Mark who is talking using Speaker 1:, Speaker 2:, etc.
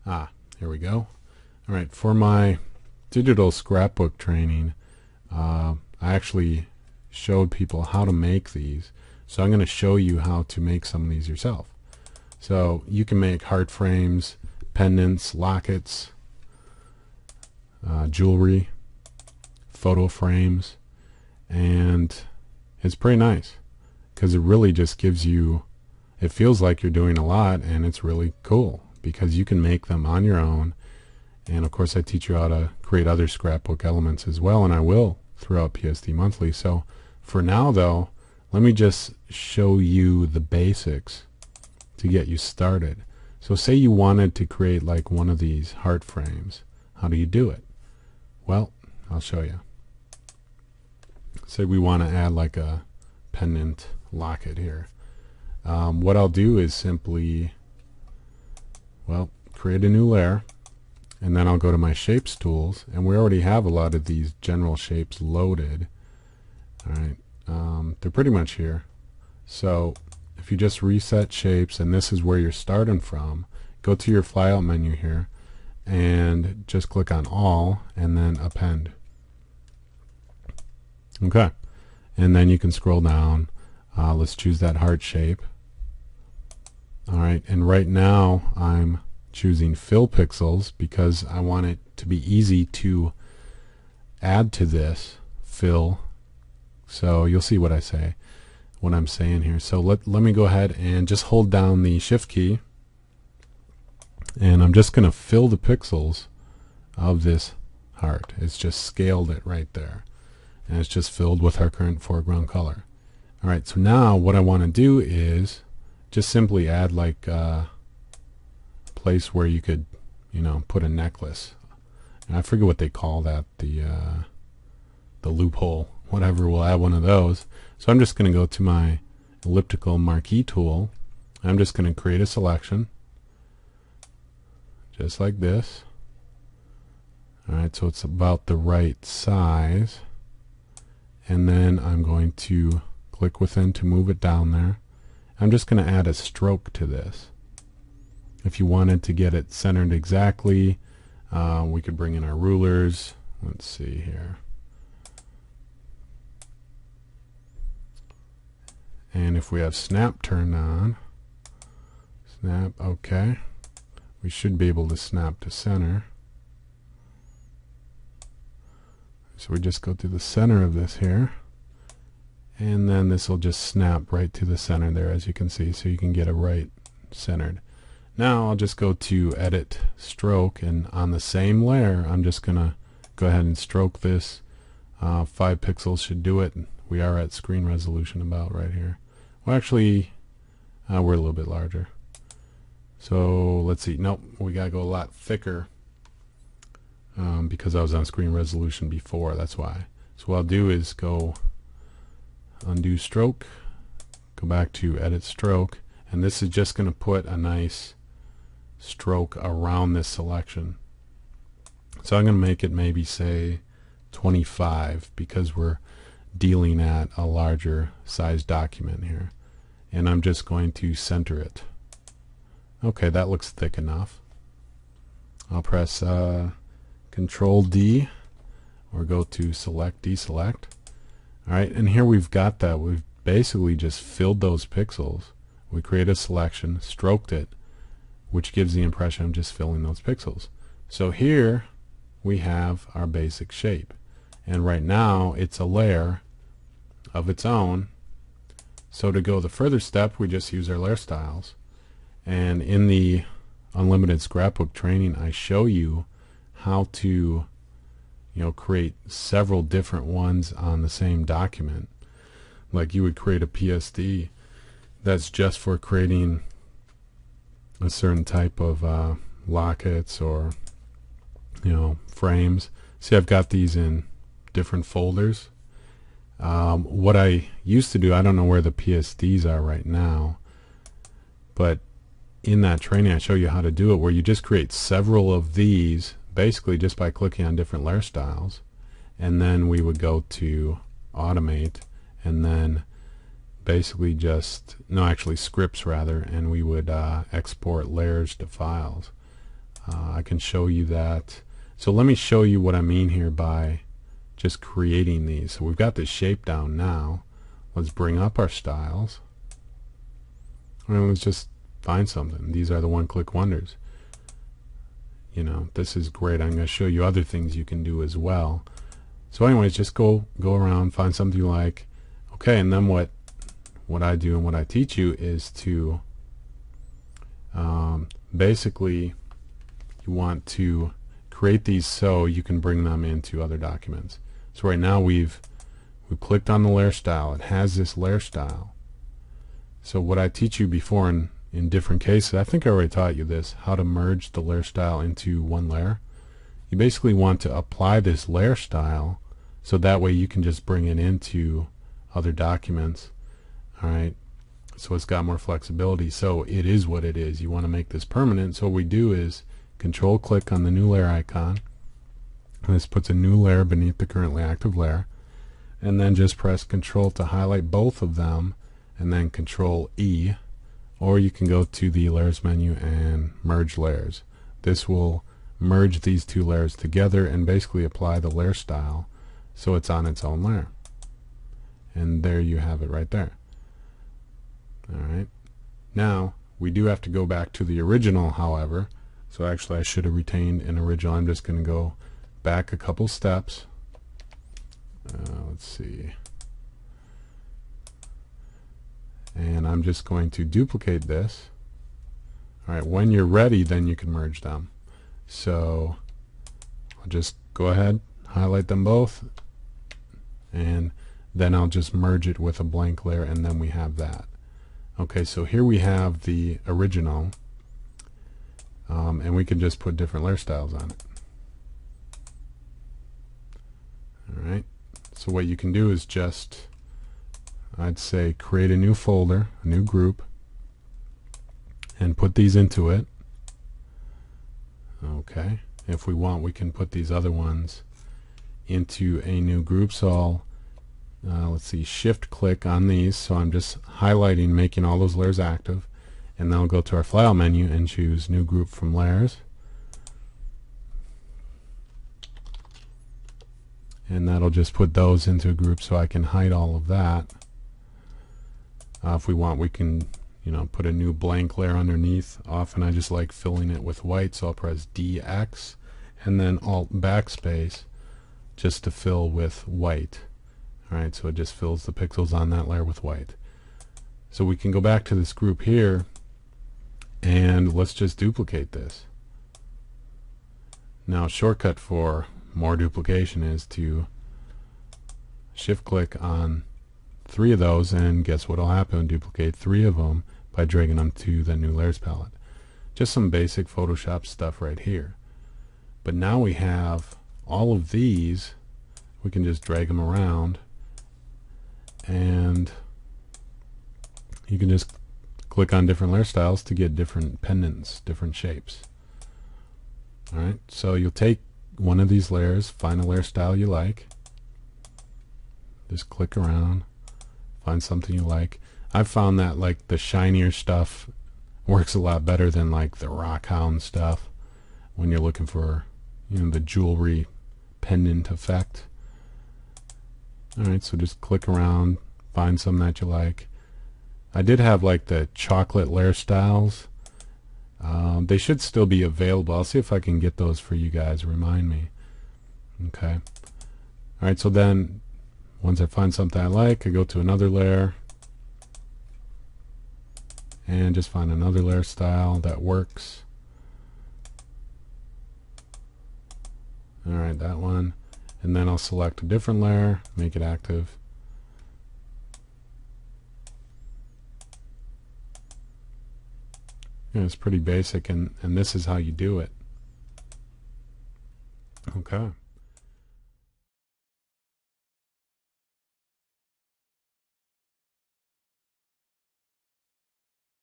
Speaker 1: Here we go. All right, for my digital scrapbook training, I actually showed people how to make these. So I'm going to show you how to make some of these yourself. So you can make heart frames, pendants, lockets, jewelry, photo frames, and it's pretty nice because it really just gives you, it feels like you're doing a lot, and it's really cool because you can make them on your own. And of course I teach you how to create other scrapbook elements as well, and I will throughout PSD Monthly. So for now though, let me just show you the basics to get you started. So say you wanted to create like one of these heart frames. How do you do it? Well, I'll show you. Say we want to add like a pendant locket here. What I'll do is simply, well, create a new layer, and then I'll go to my shapes tools, and we already have a lot of these general shapes loaded. Alright, they're pretty much here. So if you just reset shapes, and this is where you're starting from, go to your flyout menu here and just click on all and then append. Okay, and then you can scroll down. Let's choose that heart shape. Alright, and right now I'm choosing fill pixels because I want it to be easy to add to this fill. So you'll see what I say, what I'm saying here. So let me go ahead and just hold down the shift key, and I'm just going to fill the pixels of this heart. It's just scaled it right there, and it's just filled with our current foreground color. Alright, so now what I want to do is just simply add like a place where you could, you know, put a necklace. And I forget what they call that, the loophole, whatever. We'll add one of those. So I'm just going to go to my elliptical marquee tool. I'm just going to create a selection just like this. Alright, so it's about the right size, and then I'm going to click within to move it down there. I'm just going to add a stroke to this. If you wanted to get it centered exactly, we could bring in our rulers. Let's see here. And if we have snap turned on, snap, okay, we should be able to snap to center. So we just go to the center of this here, and then this will just snap right to the center there, as you can see, so you can get it right centered. Now I'll just go to edit stroke, and on the same layer I'm just gonna go ahead and stroke this. 5 pixels should do it. We are at screen resolution about right here. Well, actually we're a little bit larger, so let's see. Nope, we gotta go a lot thicker because I was on screen resolution before, that's why. So what I'll do is go undo stroke, go back to edit stroke, and this is just going to put a nice stroke around this selection. So I'm going to make it maybe say 25 because we're dealing at a larger size document here, and I'm just going to center it. Okay, that looks thick enough. I'll press Control D or go to select, deselect. Alright, and here we've got that. We've basically just filled those pixels. We create a selection, stroked it, which gives the impression of just filling those pixels. So here we have our basic shape, and right now it's a layer of its own. So to go the further step, we just use our layer styles, and in the unlimited scrapbook training I show you how to, you know, create several different ones on the same document. Like you would create a PSD that's just for creating a certain type of lockets or, you know, frames. See, I've got these in different folders. What I used to do, I don't know where the PSDs are right now, but in that training I show you how to do it, where you just create several of these basically just by clicking on different layer styles, and then we would go to automate, and then basically just, no, actually scripts rather, and we would export layers to files. I can show you that. So let me show you what I mean here by just creating these. So we've got this shape down now. Let's bring up our styles. And let's just find something. These are the one-click wonders. You know, this is great. I'm going to show you other things you can do as well. So anyways, just go around, find something you like. Okay, and then what I do and what I teach you is to basically you want to create these so you can bring them into other documents. So right now we've clicked on the layer style. It has this layer style. So what I teach you before in different cases, I think I already taught you this, how to merge the layer style into one layer. You basically want to apply this layer style so that way you can just bring it into other documents. Alright, so it's got more flexibility. So it is what it is. You want to make this permanent. So what we do is control click on the new layer icon. And this puts a new layer beneath the currently active layer. And then just press control to highlight both of them, and then control E, or you can go to the layers menu and merge layers. This will merge these two layers together and basically apply the layer style so it's on its own layer. And there you have it right there. Alright, now we do have to go back to the original, however. So actually I should have retained an original. I'm just going to go back a couple steps. Let's see. And I'm just going to duplicate this. Alright, when you're ready, then you can merge them. So I'll just go ahead, highlight them both, and then I'll just merge it with a blank layer, and then we have that. Okay, so here we have the original, and we can just put different layer styles on it. Alright, so what you can do is just, I'd say, create a new folder, a new group, and put these into it. Okay, if we want, we can put these other ones into a new group. So I'll let's see, shift click on these. So I'm just highlighting, making all those layers active, and then I'll go to our file menu and choose new group from layers, and that'll just put those into a group so I can hide all of that. If we want, we can, you know, put a new blank layer underneath. Often I just like filling it with white, so I'll press DX and then Alt backspace just to fill with white. Alright, so it just fills the pixels on that layer with white. So we can go back to this group here, and let's just duplicate this. Now, a shortcut for more duplication is to shift click on 3 of those, and guess what will happen? Duplicate 3 of them by dragging them to the new layers palette. Just some basic Photoshop stuff right here. But now we have all of these. We can just drag them around, and you can just click on different layer styles to get different pendants, different shapes. Alright, so you'll take one of these layers, find a layer style you like, just click around, find something you like. I've found that like the shinier stuff works a lot better than like the rockhound stuff when you're looking for, you know, the jewelry pendant effect. Alright, so just click around, find some that you like. I did have like the chocolate layer styles. They should still be available. I'll see if I can get those for you guys. Remind me. Okay. Alright, so then once I find something I like, I go to another layer and just find another layer style that works. Alright, that one. And then I'll select a different layer, make it active. Yeah, it's pretty basic, and this is how you do it. Okay.